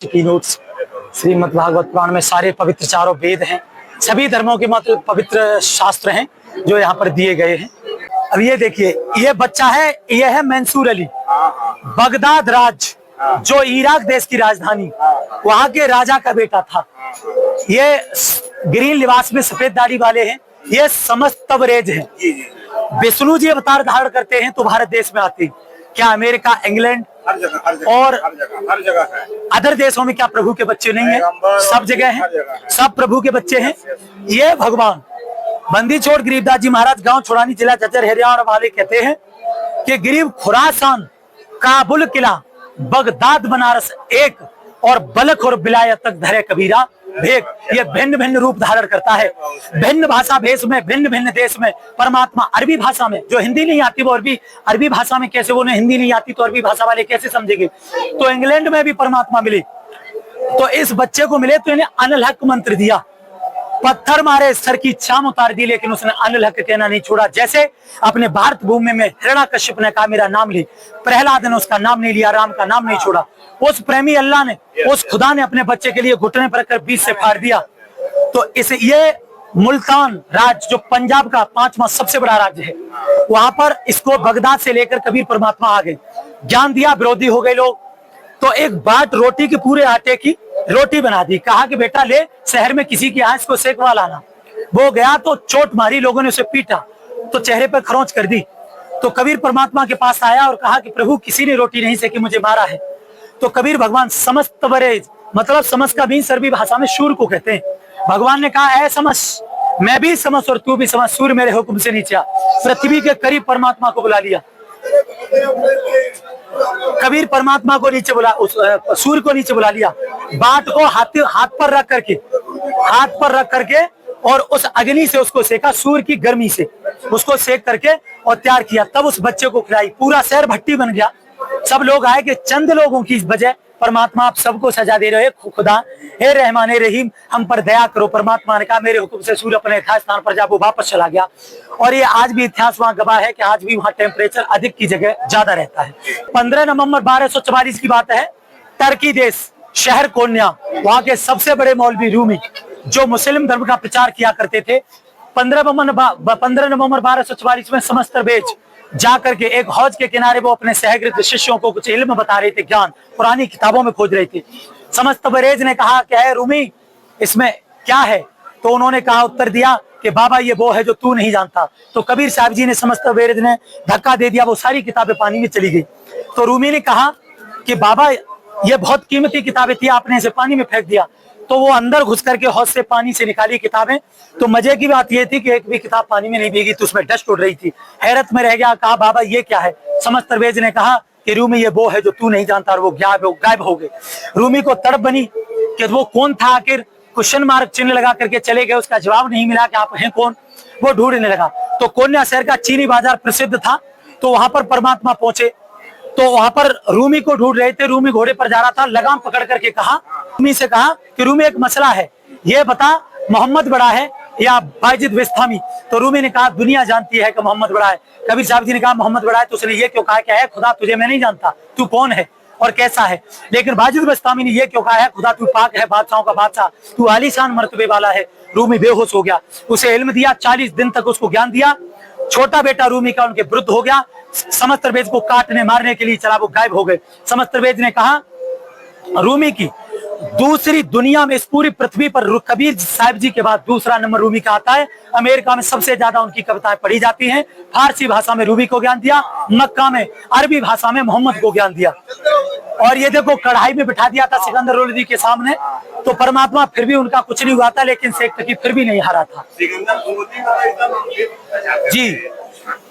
की नोट्स श्रीमद् भागवत पुराण में सारे पवित्र चारों वेद हैं, सभी धर्मों के मतलब पवित्र शास्त्र हैं जो यहाँ पर दिए गए हैं। अब ये देखिए, ये बच्चा है, ये है मंसूर अली, बगदाद राज जो इराक देश की राजधानी, वहां के राजा का बेटा था। ये ग्रीन लिबास में सफेद दाढ़ी वाले हैं, ये समस्त तबरेज हैं। विष्णु जी अवतार धारण करते हैं तो भारत देश में आते हैं। क्या अमेरिका, इंग्लैंड और हर जगह है। अदर देशों में क्या प्रभु के बच्चे नहीं है? सब जगह हैं, सब प्रभु के बच्चे हैं। ये भगवान बंदी छोड़ गरीबदास जी महाराज गांव छोड़ानी, जिला जज्जर हरियाणा वाले कहते हैं कि गरीब खुरासान, काबुल किला, बगदाद बनारस एक, और बलख और बिलायत तक धरे कबीरा भेद। ये भिन्न भिन्न रूप धारण करता है, भिन्न भाषा भेष में, भिन्न भिन्न देश में। परमात्मा अरबी भाषा में, जो हिंदी नहीं आती वो अरबी भाषा में कैसे, वो हिंदी नहीं आती तो अरबी भाषा वाले कैसे समझेंगे? तो इंग्लैंड में भी परमात्मा मिले, तो इस बच्चे को मिले तो इन्हें अनल हक मंत्र दिया। पत्थर मारे, सर की चाम उतार दी, लेकिन उसने अनल हक कहना नहीं छोड़ा। जैसे अपने भारत भूमि में हिरण्यकश्यप ने कहा मेरा नाम ले, प्रहलाद ने उसका नाम नहीं लिया, राम का नाम नहीं छोड़ा। उस प्रेमी अल्लाह ने, उस खुदा ने अपने बच्चे के लिए घुटने पर कर बीच से फाड़ दिया। तो इसे ये मुल्तान राज्य जो पंजाब का 5वां सबसे बड़ा राज्य है, वहां पर इसको बगदाद से लेकर कबीर परमात्मा आ गए, ज्ञान दिया, विरोधी हो गए लोग। तो एक बाट रोटी के पूरे आटे की रोटी बना दी, कहा कि बेटा ले शहर में किसी की आंच को सेकवा लाना। वो गया तो चोट मारी, लोगों ने उसे पीटा तो चेहरे पर खरोंच कर दी। तो कबीर परमात्मा के पास आया और कहा कि प्रभु किसी ने रोटी नहीं सेकी, मुझे मारा है। तो कबीर भगवान समस्त तबरेज, मतलब समस्त का भी अरबी भाषा में सूर को कहते हैं। भगवान ने कहा ऐ समस, मैं भी समस और तू भी समस, सूर्य मेरे हुक्म से नीचे आ। पृथ्वी के करीब परमात्मा को बुला लिया, कबीर परमात्मा को नीचे बुला, सूर्य को नीचे बुला लिया। बाट को हाथ पर रख करके और उस अग्नि से उसको सेका, सूर्य की गर्मी से उसको सेक करके और तैयार किया। तब उस बच्चे को खिलाई, पूरा शहर भट्टी बन गया। सब लोग आए कि चंद लोगों की वजह परमात्मा आप सबको सजा दे रहे हो, खुदा हे रहमान रहीम हम पर दया करो। परमात्मा ने कहा मेरे हुक्म से सूर्य अपने स्थान पर जा, वो वापस चला गया। और ये आज भी इतिहास वहां गवाह है कि आज भी वहां टेम्परेचर अधिक की जगह ज्यादा रहता है। 15 नवंबर 1244 की बात है, टर्की देश शहर कोन्या, वहां के सबसे बड़े मौलवी रूमी जो मुस्लिम धर्म का प्रचार किया करते थे, 15 नवंबर 1244 में समस्त बेच जा करके एक हौज के किनारे वो अपने सहकृत शिष्यों को कुछ इल्म बता रहे थे, ज्ञान पुरानी किताबों में खोज रहे थे। समस्त बरेज ने कहा क्या है रूमी, इसमें क्या है? तो उन्होंने कहा, उत्तर दिया कि बाबा ये वो है जो तू नहीं जानता। तो कबीर साहब जी ने, समस्त बरेज ने धक्का दे दिया, वो सारी किताबें पानी में चली गई। तो रूमी ने कहा कि बाबा ये बहुत कीमती किताबें थी, आपने इसे पानी में फेंक दिया। तो वो अंदर घुस करके हौज से पानी से निकाली किताबें। तो मजे की बात ये थी कि एक भी किताब पानी में नहीं भीगी, तो उसमें डस्ट उड़ रही थी। हैरत में रह गया, कहा बाबा ये क्या है? समस्त तरवेज ने कहा कि रूमी ये वो है जो तू नहीं जानता, और वो गायब हो गए। रूमी को तड़प बनी कि वो कौन था आखिर, क्वेश्चन मार्क चिन्ह लगा करके चले गए, उसका जवाब नहीं मिला कि आप हैं कौन। वो ढूंढने लगा, तो कोन्या शहर का चीनी बाजार प्रसिद्ध था, तो वहां पर परमात्मा पहुंचे। तो वहां पर रूमी को ढूंढ रहे थे, रूमी घोड़े पर जा रहा था, लगाम पकड़ करके कहा, रूमी से कहा कि रूमी एक मसला है, ये बता मोहम्मद बड़ा है या बायजिद विस्तामी? तो रूमी ने कहा दुनिया जानती है कि मोहम्मद बड़ा है। कबीर साहब जी ने कहा मोहम्मद बड़ा है, तो उसने ये क्यों कहा क्या है खुदा तुझे मैं नहीं जानता, तू कौन है और कैसा है? लेकिन बायजिद विस्तामी ने ये क्यों कहा है खुदा तू पाक है, बादशाहों का बादशाह, तू आलीशान मर्तबे वाला है। रूमी बेहोश हो गया, उसे इल्म दिया, 40 दिन तक उसको ज्ञान दिया। छोटा बेटा रूमी का उनके विरुद्ध हो गया, समस्त तरवेज को काटने मारने के लिए चला, वो गायब हो गए। समस्त तरवेज ने कहा रूमी की दूसरी दुनिया में, इस पूरी पृथ्वी पर कबीर साहिब जी के बाद दूसरा नंबर रूमी का आता है। अमेरिका में सबसे ज्यादा उनकी कविताएं पढ़ी जाती हैं। फारसी भाषा में रूमी को ज्ञान दिया, मक्का में अरबी भाषा में मोहम्मद को ज्ञान दिया। और ये देखो कढ़ाई में बिठा दिया था सिकंदर लोदी के सामने, तो परमात्मा फिर भी उनका कुछ नहीं हुआ था, लेकिन शेख तकी फिर भी नहीं हारा था जी।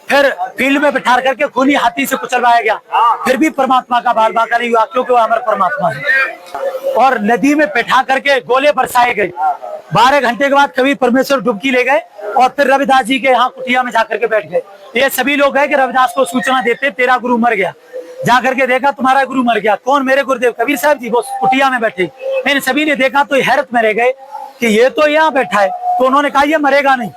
फिर फील्ड में बिठा करके खूनी हाथी से कुचलवाया गया, फिर भी परमात्मा का बाल बाका नहीं हुआ, क्योंकि वो अमर परमात्मा है। और नदी में बैठा करके गोले बरसाए गए। 12 घंटे के बाद कबीर परमेश्वर डुबकी ले गए और फिर रविदास जी के यहाँ कुटिया में जाकर के बैठ गए। ये सभी लोग हैं कि रविदास को सूचना देते तेरा गुरु मर गया, जाकर के देखा तुम्हारा गुरु मर गया। कौन? मेरे गुरुदेव कबीर साहब जी, वो कुटिया में बैठे। इन सभी ने देखा तो हैरत में रह गए कि ये तो यहाँ बैठा है। तो उन्होंने कहा ये मरेगा नहीं,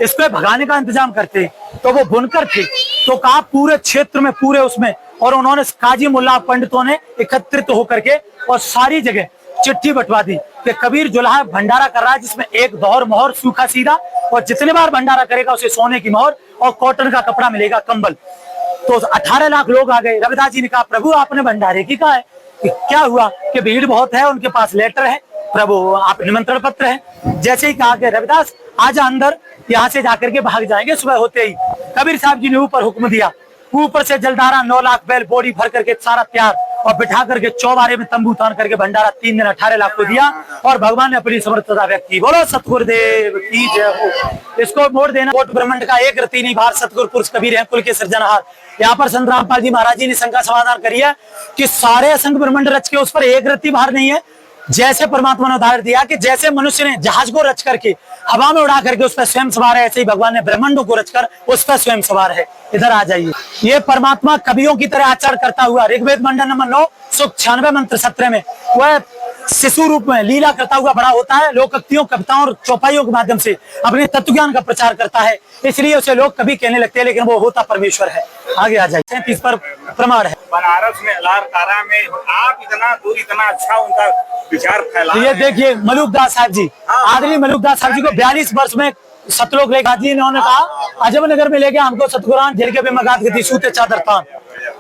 इसको भगाने का इंतजाम करते। तो वो बुनकर थे, तो कहा पूरे क्षेत्र में, पूरे उसमें और उन्होंने काजी मुल्ला पंडितों ने एकत्रित होकर के और सारी जगह चिट्ठी बंटवा दी कि कबीर जुलाहा भंडारा कर रहा है, जिसमें एक दौर मोहर सूखा सीधा, और जितने बार भंडारा करेगा उसे सोने की मोहर और कॉटन का कपड़ा मिलेगा, कंबल। तो 18 लाख लोग आ गए। रविदास जी ने कहा, प्रभु आपने भंडारे की कहा है कि क्या हुआ कि भीड़ बहुत है, उनके पास लेटर है, प्रभु आप निमंत्रण पत्र है। जैसे ही कहा कि रविदास आजा अंदर, यहाँ से जाकर के भाग जाएंगे। सुबह होते ही कबीर साहब जी ने ऊपर हुक्म दिया, ऊपर से जलधारा 9 लाख बैल बोरी भर करके सारा तैयार और बिठा करके चौबारे में तंबू तान करके भंडारा 3 दिन 18 लाख को दिया और भगवान ने अपनी समर्थता व्यक्त की। बोलो सतगुरुदेव की जय हो। इसको मोड़ देना, कोट ब्रह्मांड का एक रति नहीं भार, सतगुरु पुरुष कबीर है कुल के सृजनहार। यहाँ पर संत रामपाल जी महाराज जी ने शंका समाधान करी है कि सारे असंख्य ब्रह्मांड रच के उस पर एक रति भार नहीं है। जैसे परमात्मा ने उदाहरण दिया कि जैसे मनुष्य ने जहाज को रच करके हवा में उड़ा करके उस पर स्वयं सवार है, ऐसे ही भगवान ने ब्रह्मांडों को रचकर उस पर स्वयं सवार है। इधर आ जाइए। ये परमात्मा कवियों की तरह आचरण करता हुआ ऋग्वेद मंडल नंबर 9 सूक्त 96 मंत्र 17 में वह शिशु रूप में लीला करता हुआ बड़ा होता है। लोकोक्तियों, कविताओं और चौपाइयों के माध्यम से अपने तत्व ज्ञान का प्रचार करता है, इसलिए उसे लोग कवि कहने लगते हैं, लेकिन वो होता परमेश्वर है। आगे आ जाइए। 37 पर प्रमाण है। बनारस में अलारकारा में आप इतना दूर इतना अच्छा उनका विचार फैला। ये देखिए मलुकदास साहब जी, आदरणीय मलुकदास साहब जी को 42 वर्ष में सतलोक लेखा जी इन्होंने कहा अजब नगर में लेके हमको सतगुरान झेल के बेमगात गति सूते चादर तान।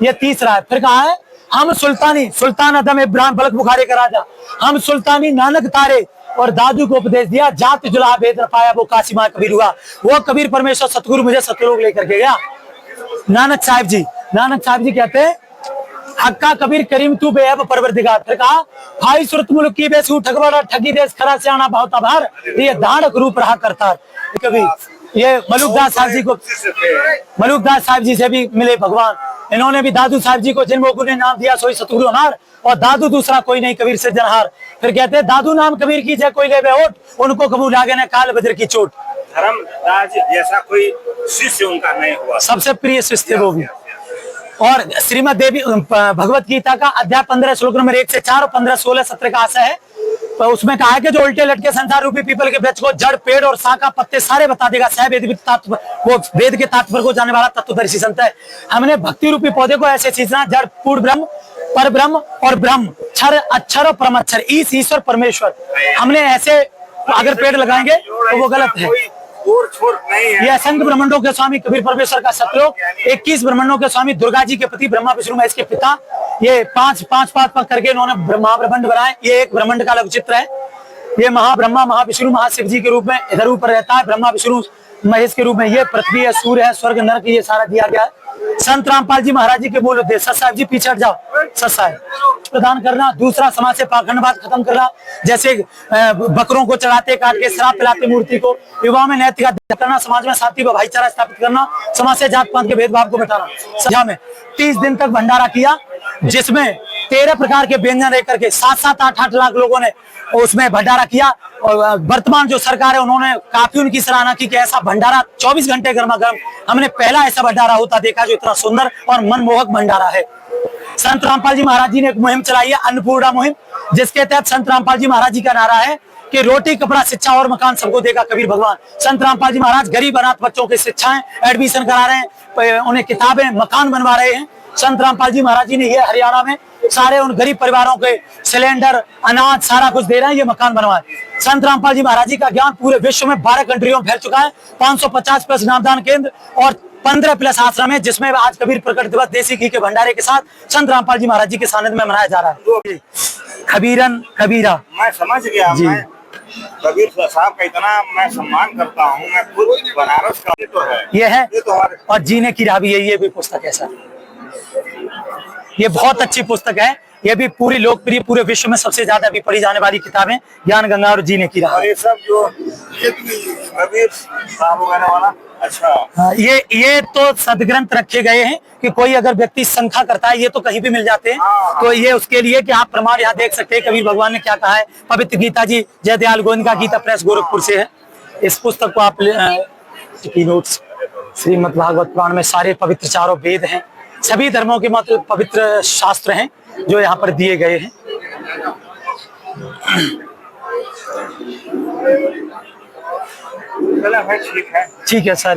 ये तीसरा है। फिर कहा है हम सुल्तानी सुल्तान अदम इब्राहिम बलक बुखारे का राजा, हम सुल्तानी नानक तारे और दादू को उपदेश दिया, जात जुलाहा भेद न पाया वो कासिमा कबीर हुआ। वो कबीर परमेश्वर सतगुरु मुझे सतलोक लेकर के गया। नानक साहिब जी कहते हैं हक्का कबीर करीम तू बेअब परवरदिगार। फिर कहा भाई सुरत मुल्क की बेसू ठगवाड़ा ठगी देश खरा सियाना बहुत आभार, ये दानक रूप रहा करता। कभी ये मलुकदास साहिब जी से भी मिले भगवान। इन्होंने भी दादू साहिब जी को जिन लोगों ने नाम दिया सोई सतगुरु हमार, और दादू दूसरा कोई नहीं कबीर से जनहार। फिर कहते हैं दादू नाम कबीर की जय कोई ले बेहोट, उनको कबूल आगे न काल बद्र की चोट। धर्मदास जैसा कोई शिष्य उनका नहीं हुआ, सबसे प्रिय शिष्य वो भी। और श्रीमद देवी भगवत गीता का अध्याय 15 श्लोक नंबर 1 से 4 और 15, 16, 17 का आशय है। तो उसमें कहा है कि जो उल्टे लटके संसार रूपी पीपल के वृक्ष को जड़, पेड़ और शाखा पत्ते सारे बता देगा। सह वेद तत्व, वो वेद के तात्पर्य को जानने वाला तत्वदर्शी संत है। हमने भक्ति रूपी पौधे को ऐसे सींचना, जड़ पूर्ण ब्रह्म, पर ब्रह्म और ब्रह्म, क्षर अक्षर और परमक्षर, ईश्वर परमेश्वर। हमने ऐसे अगर पेड़ लगाएंगे तो वो गलत है। ये असंख्य ब्रह्मांडों के स्वामी कबीर परमेश्वर का सतलोक, 21 ब्रह्मांडों के स्वामी दुर्गा जी के पति ब्रह्मा विष्णु महेश के पिता। ये पांच करके इन्होंने महाब्रह्मांड बनाए। ये एक ब्रह्मांड का लघु चित्र है। ये महाब्रह्मा महाविष्णु महाशिव जी के रूप में इधर ऊपर रहता है, ब्रह्मा विष्णु महेश के रूप में। ये पृथ्वी है, सूर्य है, स्वर्ग नरक, ये सारा दिया गया है। संत रामपाल जी महाराज जी के मूल उद्देश्य, सत साहिब जी पीछे हट जाओ, सत साहिब प्रदान करना। दूसरा समाज से पाखंडवाद खत्म करना, जैसे बकरों को चढ़ाते काट के शराब पिलाते मूर्ति को, युवाओं में नैतिक करना, समाज में शांति व भाईचारा स्थापित करना, समाज से जात पात के भेदभाव को मिटाना। सभा में 30 दिन तक भंडारा किया, जिसमें 13 प्रकार के व्यंजन लेकर के 7-7, 8-8 लाख लोगों ने उसमें भंडारा किया। और वर्तमान जो सरकार है उन्होंने काफी उनकी सराहना की कि ऐसा भंडारा 24 घंटे गर्मा गर्म, हमने पहला ऐसा भंडारा होता देखा जो इतना सुंदर और मनमोहक भंडारा है। संत रामपाल जी महाराज जी ने एक मुहिम चलाई है, अन्नपूर्णा मुहिम, जिसके तहत संत रामपाल जी महाराज जी का नारा है कि रोटी कपड़ा शिक्षा और मकान सबको देगा कबीर भगवान। संत रामपाल जी महाराज गरीब अनाथ बच्चों की शिक्षाएं, एडमिशन करा रहे हैं, उन्हें किताबें, मकान बनवा रहे हैं। संत रामपाल जी महाराज जी ने ये हरियाणा में सारे उन गरीब परिवारों के सिलेंडर, अनाज सारा कुछ दे रहे हैं, ये मकान बनवाए। संत रामपाल जी महाराज जी का ज्ञान पूरे विश्व में 12 कंट्रियों में फैल चुका है। 550+ नामदान केंद्र और 15+ आश्रम है, जिसमें आज कबीर प्रकट दिवस देसी घी के भंडारे के साथ संत रामपाल जी महाराज जी के सानिध्य में मनाया जा रहा है। खबीरन कबीरा, मैं समझ गया। मैं कबीर साहब का इतना मैं सम्मान करता हूँ। मैं खुद बनारस का तो है, ये है और जीने की राह भी है। ये भी पुस्तक है सर, ये बहुत अच्छी पुस्तक है। ये भी पूरी लोकप्रिय, पूरे विश्व में सबसे ज्यादा भी पढ़ी जाने वाली किताब है, ज्ञान गंगा और जीने की राह। और ये सब जो कबीर साहब वगैरह वाला, अच्छा ये तो सदग्रंथ रखे गए हैं कि कोई अगर व्यक्ति शंका करता है, ये तो कहीं भी मिल जाते हैं। तो ये उसके लिए कि आप प्रमाण यहाँ देख सकते हैं कबीर भगवान ने क्या कहा है। पवित्र गीता जी जयदयाल गोविंद का गीता प्रेस गोरखपुर से है। इस पुस्तक को आप नोट्स, श्रीमद् भागवत पुराण में सारे पवित्र चारों वेद हैं, सभी धर्मों के मतलब पवित्र शास्त्र हैं जो यहाँ पर दिए गए हैं। ठीक है सर।